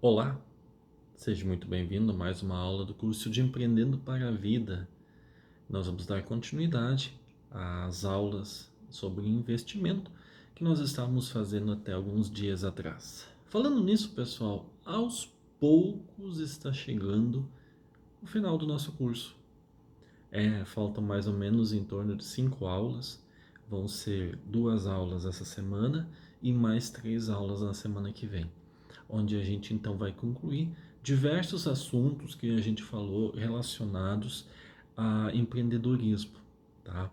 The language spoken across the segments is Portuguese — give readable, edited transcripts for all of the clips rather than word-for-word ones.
Olá, seja muito bem-vindo a mais uma aula do curso de Empreendendo para a Vida. Nós vamos dar continuidade às aulas sobre investimento que nós estávamos fazendo até alguns dias atrás. Falando nisso, pessoal, aos poucos está chegando o final do nosso curso. Faltam mais ou menos em torno de 5 aulas. Vão ser 2 aulas essa semana e mais 3 aulas na semana que vem, onde a gente então vai concluir diversos assuntos que a gente falou relacionados a empreendedorismo, tá?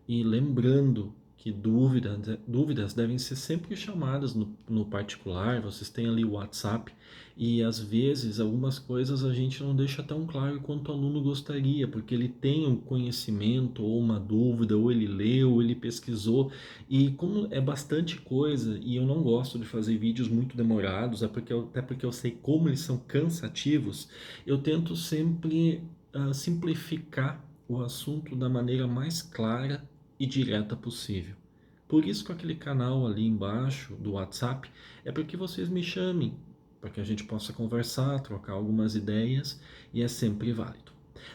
E lembrando que dúvidas devem ser sempre chamadas no particular, vocês têm ali o WhatsApp, e às vezes algumas coisas a gente não deixa tão claro quanto o aluno gostaria, porque ele tem um conhecimento ou uma dúvida, ou ele leu, ou ele pesquisou, e como é bastante coisa e eu não gosto de fazer vídeos muito demorados, até porque eu sei como eles são cansativos, eu tento sempre simplificar o assunto da maneira mais clara e direta possível. Por isso que aquele canal ali embaixo do WhatsApp é para que vocês me chamem, para que a gente possa conversar, trocar algumas ideias e é sempre válido.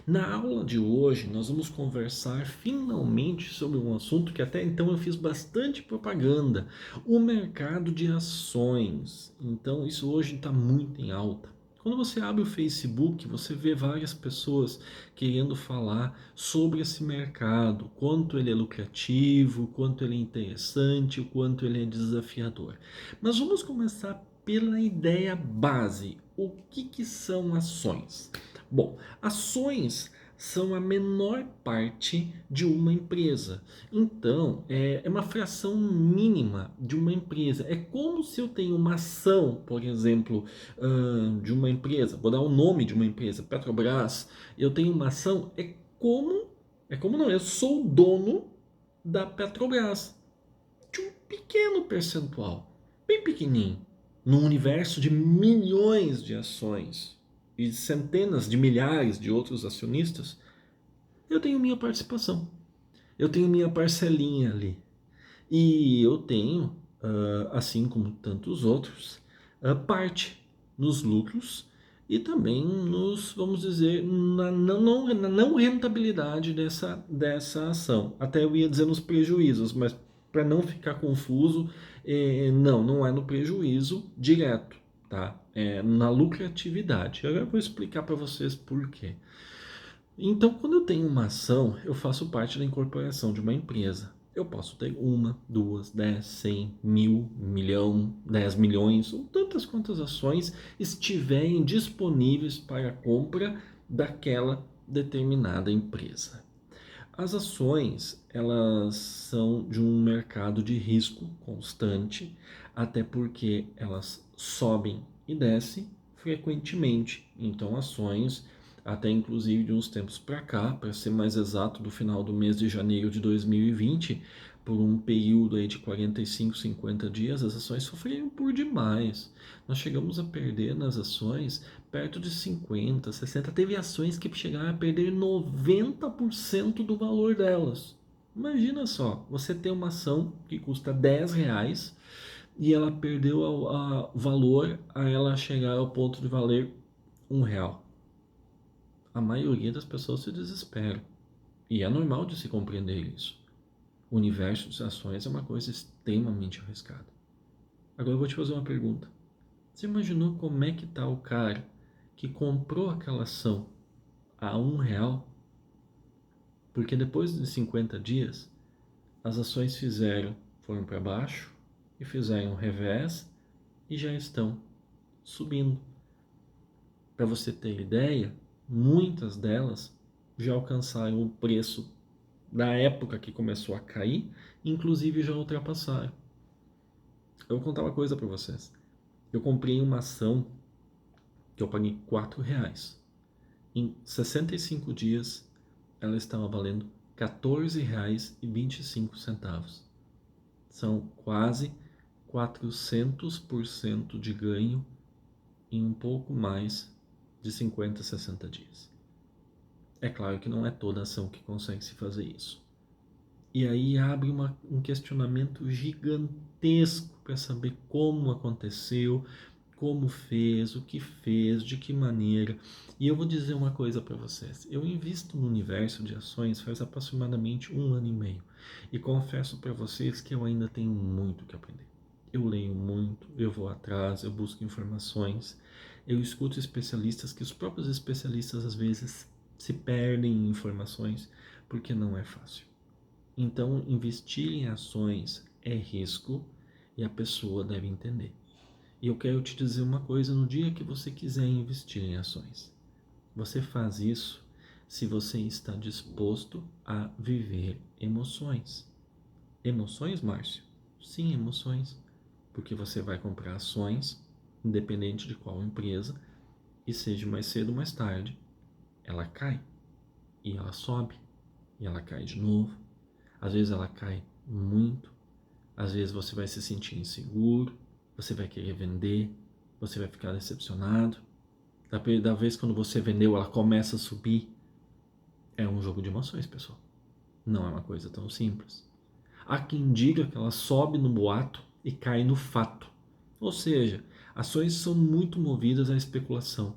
Na aula de hoje, nós vamos conversar finalmente sobre um assunto que até então eu fiz bastante propaganda: o mercado de ações. Então, isso hoje está muito em alta. Quando você abre o Facebook, você vê várias pessoas querendo falar sobre esse mercado, quanto ele é lucrativo, quanto ele é interessante, o quanto ele é desafiador. Mas vamos começar pela ideia base. O que são ações? Bom, ações são a menor parte de uma empresa. Então, é uma fração mínima de uma empresa. É como se eu tenho uma ação, por exemplo, de uma empresa. Vou dar o nome de uma empresa, Petrobras. Eu tenho uma ação. É como não, eu sou o dono da Petrobras. De um pequeno percentual, bem pequenininho, num universo de milhões de ações e centenas de milhares de outros acionistas, eu tenho minha participação, eu tenho minha parcelinha ali. E eu tenho, assim como tantos outros, parte nos lucros e também nos, vamos dizer, na não rentabilidade dessa ação. Até eu ia dizer nos prejuízos, mas para não ficar confuso, não é no prejuízo direto, tá? É na lucratividade. Agora eu vou explicar para vocês por quê. Então, quando eu tenho uma ação, eu faço parte da incorporação de uma empresa. Eu posso ter uma, duas, 10, 100, mil, 1 milhão, 10 milhões, ou tantas quantas ações estiverem disponíveis para a compra daquela determinada empresa. As ações, elas são de um mercado de risco constante, até porque elas sobem e descem frequentemente. Então, ações, até inclusive de uns tempos para cá, para ser mais exato, do final do mês de janeiro de 2020, por um período aí de 45, 50 dias, as ações sofreram por demais. Nós chegamos a perder nas ações perto de 50, 60. Teve ações que chegaram a perder 90% do valor delas. Imagina só, você tem uma ação que custa R$ 10 e ela perdeu o valor a ela chegar ao ponto de valer R$ 1. A maioria das pessoas se desespera. E é normal de se compreender isso. O universo de ações é uma coisa extremamente arriscada. Agora eu vou te fazer uma pergunta. Você imaginou como é que está o cara que comprou aquela ação a R$ 1? Porque depois de 50 dias, as ações foram para baixo e fizeram um revés e já estão subindo. Para você ter ideia, muitas delas já alcançaram o preço da época que começou a cair, inclusive já ultrapassaram. Eu vou contar uma coisa para vocês. Eu comprei uma ação que eu paguei R$ 4. Em 65 dias, ela estava valendo R$ 14,25. São quase 400% de ganho em um pouco mais de 50, 60 dias. É claro que não é toda ação que consegue se fazer isso. E aí abre um questionamento gigantesco para saber como aconteceu, como fez, o que fez, de que maneira. E eu vou dizer uma coisa para vocês. Eu invisto no universo de ações faz aproximadamente 1 ano e meio. E confesso para vocês que eu ainda tenho muito que aprender. Eu leio muito, eu vou atrás, eu busco informações, eu escuto especialistas que os próprios especialistas às vezes se perdem em informações porque não é fácil. Então, investir em ações é risco e a pessoa deve entender. E eu quero te dizer uma coisa: no dia que você quiser investir em ações, você faz isso se você está disposto a viver emoções. Emoções, Márcio? Sim, emoções. Porque você vai comprar ações, independente de qual empresa, e seja mais cedo ou mais tarde, ela cai, e ela sobe, e ela cai de novo. Às vezes ela cai muito, às vezes você vai se sentir inseguro, você vai querer vender, você vai ficar decepcionado. Da vez quando você vendeu, ela começa a subir. É um jogo de emoções, pessoal. Não é uma coisa tão simples. Há quem diga que ela sobe no boato e cai no fato. Ou seja, ações são muito movidas à especulação.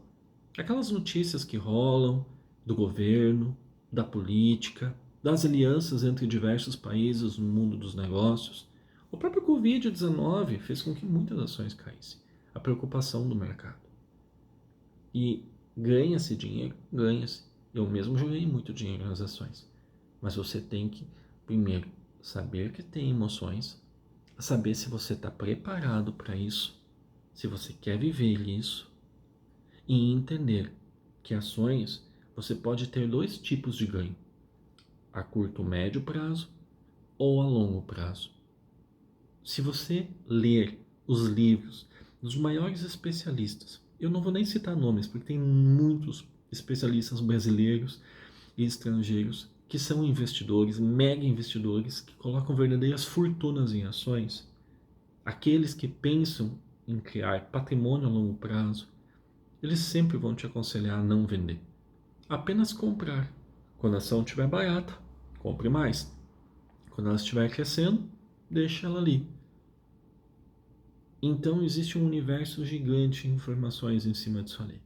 Aquelas notícias que rolam do governo, da política, das alianças entre diversos países no mundo dos negócios. O próprio Covid-19 fez com que muitas ações caíssem. A preocupação do mercado. E ganha-se dinheiro? Ganha-se. Eu mesmo joguei muito dinheiro nas ações. Mas você tem que, primeiro, saber que tem emoções, saber se você está preparado para isso, se você quer viver isso, e entender que ações você pode ter dois tipos de ganho: a curto, médio prazo ou a longo prazo. Se você ler os livros dos maiores especialistas, eu não vou nem citar nomes, porque tem muitos especialistas brasileiros e estrangeiros que são investidores, mega investidores, que colocam verdadeiras fortunas em ações. Aqueles que pensam em criar patrimônio a longo prazo, eles sempre vão te aconselhar a não vender, apenas comprar. Quando a ação estiver barata, compre mais. Quando ela estiver crescendo, deixe ela ali. Então existe um universo gigante de informações em cima disso ali.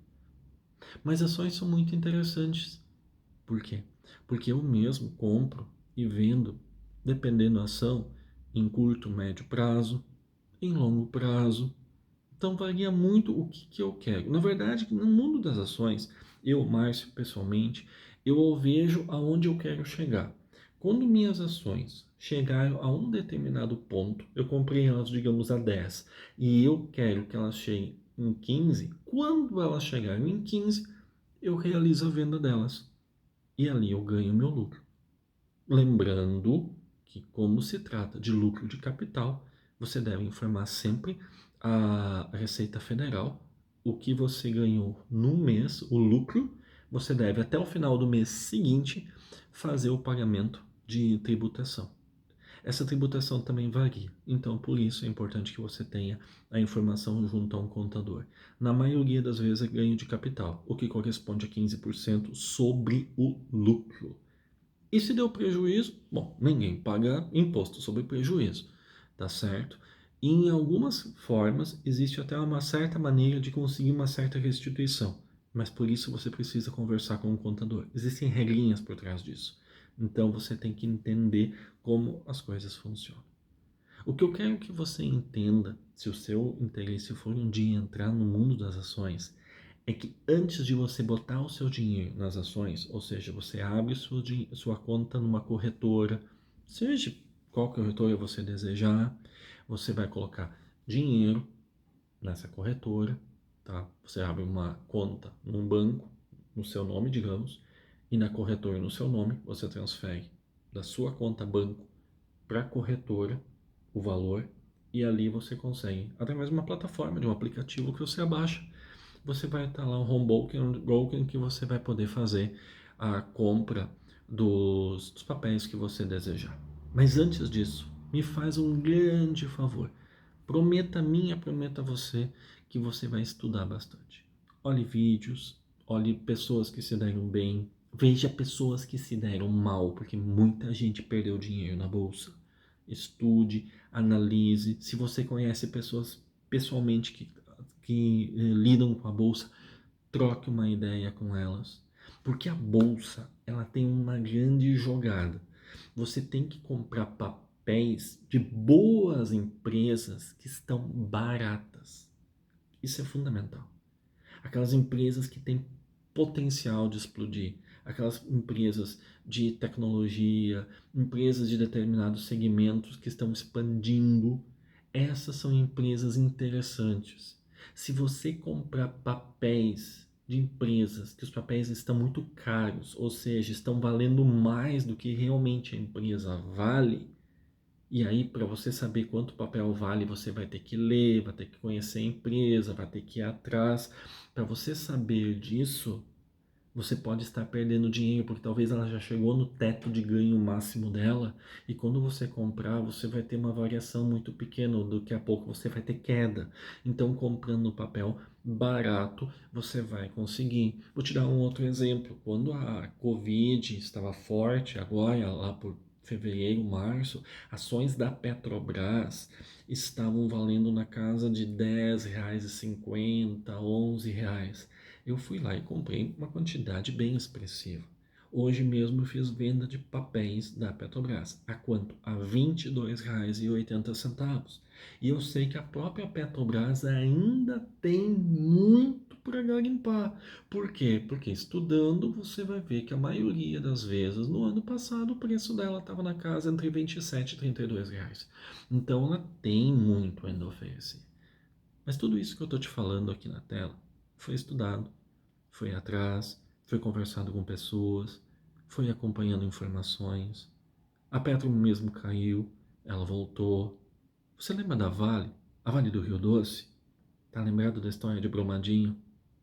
Mas ações são muito interessantes. Por quê? Porque eu mesmo compro e vendo, dependendo da ação, em curto, médio prazo, em longo prazo. Então varia muito o que eu quero. Na verdade, no mundo das ações, eu, Márcio, pessoalmente, eu vejo aonde eu quero chegar. Quando minhas ações chegaram a um determinado ponto, eu comprei elas, digamos, a 10, e eu quero que elas cheguem em 15, quando elas chegarem em 15, eu realizo a venda delas. E ali eu ganho meu lucro. Lembrando que, como se trata de lucro de capital, você deve informar sempre a Receita Federal o que você ganhou no mês, o lucro. Você deve, até o final do mês seguinte, fazer o pagamento de tributação. Essa tributação também varia, então por isso é importante que você tenha a informação junto a um contador. Na maioria das vezes é ganho de capital, o que corresponde a 15% sobre o lucro. E se deu prejuízo? Bom, ninguém paga imposto sobre prejuízo, tá certo? E em algumas formas existe até uma certa maneira de conseguir uma certa restituição, mas por isso você precisa conversar com o contador. Existem regrinhas por trás disso. Então você tem que entender como as coisas funcionam. O que eu quero que você entenda, se o seu interesse for um dia entrar no mundo das ações, é que antes de você botar o seu dinheiro nas ações, ou seja, você abre sua conta numa corretora, seja qual corretora você desejar, você vai colocar dinheiro nessa corretora, tá? Você abre uma conta num banco, no seu nome, digamos, e na corretora no seu nome, você transfere da sua conta banco para a corretora o valor, e ali você consegue, através de uma plataforma, de um aplicativo que você abaixa, você vai estar lá um home broker que você vai poder fazer a compra dos papéis que você desejar. Mas antes disso, me faz um grande favor. Prometa a mim e prometa a você que você vai estudar bastante. Olhe vídeos, olhe pessoas que se deram bem, veja pessoas que se deram mal, porque muita gente perdeu dinheiro na bolsa. Estude, analise. Se você conhece pessoas pessoalmente que que lidam com a bolsa, troque uma ideia com elas. Porque a bolsa, ela tem uma grande jogada. Você tem que comprar papéis de boas empresas que estão baratas. Isso é fundamental. Aquelas empresas que têm potencial de explodir, aquelas empresas de tecnologia, empresas de determinados segmentos que estão expandindo, essas são empresas interessantes. Se você comprar papéis de empresas que os papéis estão muito caros, ou seja, estão valendo mais do que realmente a empresa vale, e aí, para você saber quanto papel vale, você vai ter que ler, vai ter que conhecer a empresa, vai ter que ir atrás. Para você saber disso, você pode estar perdendo dinheiro, porque talvez ela já chegou no teto de ganho máximo dela, e quando você comprar, você vai ter uma variação muito pequena, daqui a pouco você vai ter queda. Então, comprando papel barato, você vai conseguir. Vou te dar um outro exemplo. Quando a Covid estava forte, agora lá por fevereiro, março, ações da Petrobras estavam valendo na casa de R$ 10,50, R$ 11. Eu fui lá e comprei uma quantidade bem expressiva. Hoje mesmo eu fiz venda de papéis da Petrobras. A quanto? A R$ 22,80. E eu sei que a própria Petrobras ainda tem muito para garimpar. Por quê? Porque estudando você vai ver que a maioria das vezes, no ano passado, o preço dela estava na casa entre 27 e R$ 32. Então ela tem muito ainda a oferecer. Mas tudo isso que eu estou te falando aqui na tela foi estudado, foi atrás, foi conversado com pessoas, foi acompanhando informações. A Petro mesmo caiu, ela voltou. Você lembra da Vale? A Vale do Rio Doce? Tá lembrado da história de Brumadinho?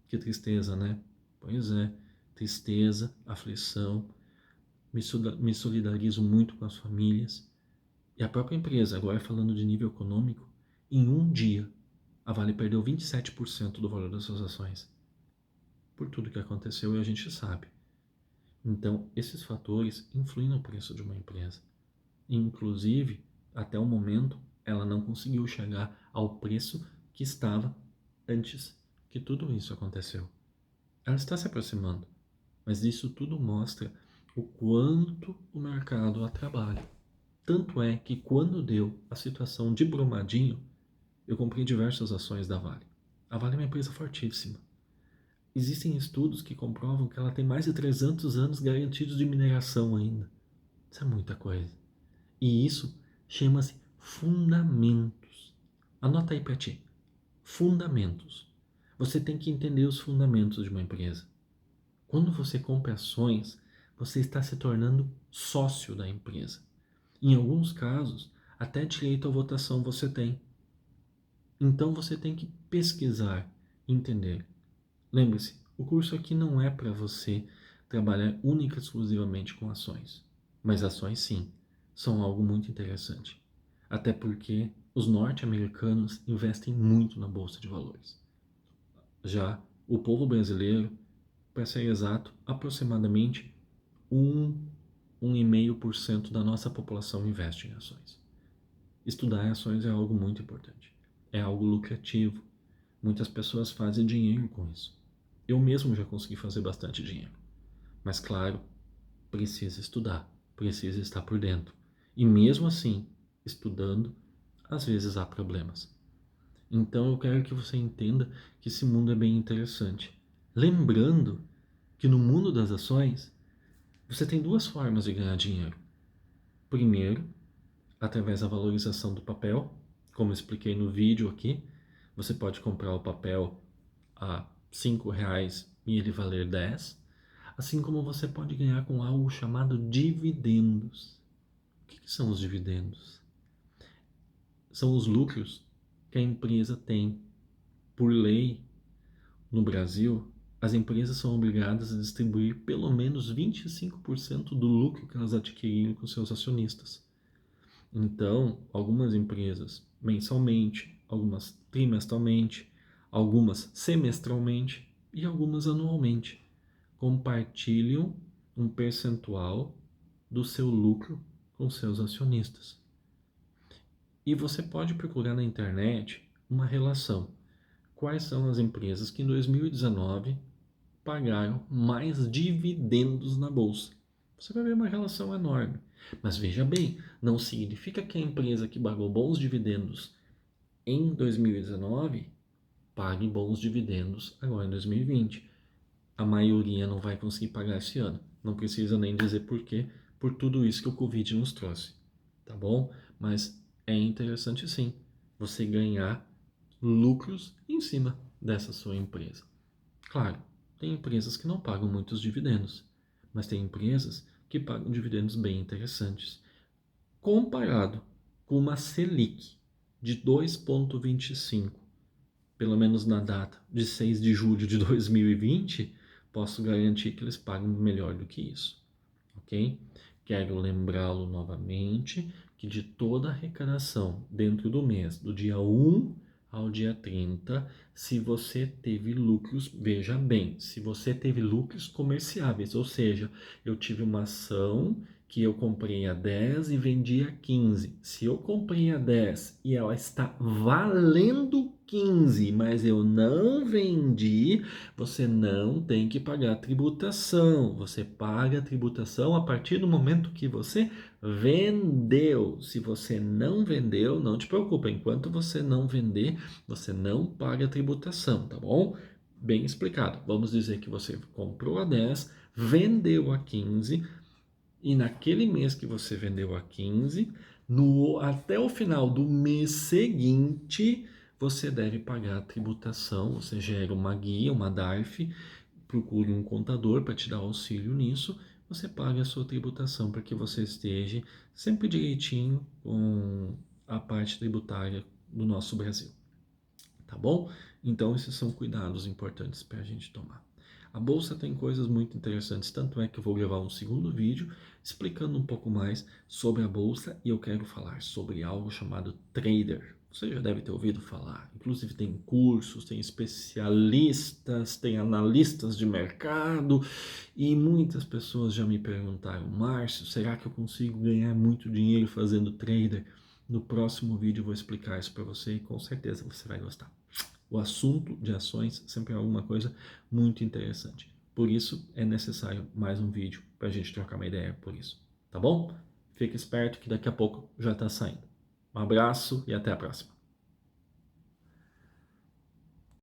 Que tristeza, né? Pois é, tristeza, aflição. Me solidarizo muito com as famílias. E a própria empresa, agora falando de nível econômico, em um dia, a Vale perdeu 27% do valor das suas ações. Por tudo que aconteceu e a gente sabe. Então, esses fatores influem no preço de uma empresa. Inclusive, até o momento, ela não conseguiu chegar ao preço que estava antes que tudo isso aconteceu. Ela está se aproximando, mas isso tudo mostra o quanto o mercado a trabalha. Tanto é que quando deu a situação de Brumadinho, eu comprei diversas ações da Vale. A Vale é uma empresa fortíssima. Existem estudos que comprovam que ela tem mais de 300 anos garantidos de mineração ainda. Isso é muita coisa. E isso chama-se fundamentos. Anota aí para ti. Fundamentos. Você tem que entender os fundamentos de uma empresa. Quando você compra ações, você está se tornando sócio da empresa. Em alguns casos, até direito à votação você tem. Então você tem que pesquisar, entender. Lembre-se, o curso aqui não é para você trabalhar única e exclusivamente com ações. Mas ações sim, são algo muito interessante. Até porque os norte-americanos investem muito na bolsa de valores. Já o povo brasileiro, para ser exato, aproximadamente 1,5% da nossa população investe em ações. Estudar ações é algo muito importante. É algo lucrativo. Muitas pessoas fazem dinheiro com isso. Eu mesmo já consegui fazer bastante dinheiro. Mas claro, precisa estudar, precisa estar por dentro. E mesmo assim, estudando, às vezes há problemas. Então eu quero que você entenda que esse mundo é bem interessante. Lembrando que no mundo das ações, você tem duas formas de ganhar dinheiro. Primeiro, através da valorização do papel, como eu expliquei no vídeo aqui, você pode comprar o papel a R$ 5 e ele valer 10, assim como você pode ganhar com algo chamado dividendos. O que são os dividendos? São os lucros que a empresa tem. Por lei, no Brasil, as empresas são obrigadas a distribuir pelo menos 25% do lucro que elas adquiriram com seus acionistas. Então, algumas empresas mensalmente, algumas trimestralmente, algumas semestralmente e algumas anualmente compartilham um percentual do seu lucro com seus acionistas. E você pode procurar na internet uma relação. quais são as empresas que em 2019 pagaram mais dividendos na bolsa. Você vai ver uma relação enorme. Mas veja bem, não significa que a empresa que pagou bons dividendos em 2019 pague bons dividendos agora em 2020. A maioria não vai conseguir pagar esse ano. Não precisa nem dizer por quê, por tudo isso que o Covid nos trouxe. Tá bom? Mas é interessante sim você ganhar lucros em cima dessa sua empresa. Claro, tem empresas que não pagam muitos dividendos, mas tem empresas que pagam dividendos bem interessantes. Comparado com uma Selic de 2,25, pelo menos na data de 6 de julho de 2020, posso garantir que eles pagam melhor do que isso, ok? Quero lembrá-lo novamente que de toda a arrecadação dentro do mês, do dia 1 ao dia 30, se você teve lucros, veja bem, se você teve lucros comerciáveis, ou seja, eu tive uma ação que eu comprei a 10 e vendi a 15. Se eu comprei a 10 e ela está valendo 15, mas eu não vendi, você não tem que pagar tributação. Você paga a tributação a partir do momento que você vendeu. Se você não vendeu, não te preocupa. Enquanto você não vender, você não paga tributação, tá bom? Bem explicado. Vamos dizer que você comprou a 10, vendeu a 15, e naquele mês que você vendeu a 15, até o final do mês seguinte, você deve pagar a tributação. Você gera uma guia, uma DARF, procure um contador para te dar auxílio nisso. Você paga a sua tributação para que você esteja sempre direitinho com a parte tributária do nosso Brasil. Tá bom? Então, esses são cuidados importantes para a gente tomar. A bolsa tem coisas muito interessantes, tanto é que eu vou gravar um segundo vídeo explicando um pouco mais sobre a bolsa e eu quero falar sobre algo chamado trader. Você já deve ter ouvido falar. Inclusive tem cursos, tem especialistas, tem analistas de mercado e muitas pessoas já me perguntaram: Márcio, será que eu consigo ganhar muito dinheiro fazendo trader? No próximo vídeo eu vou explicar isso para você e com certeza você vai gostar. O assunto de ações sempre é alguma coisa muito interessante. Por isso é necessário mais um vídeo para a gente trocar uma ideia por isso. Tá bom? Fica esperto que daqui a pouco já está saindo. Um abraço e até a próxima.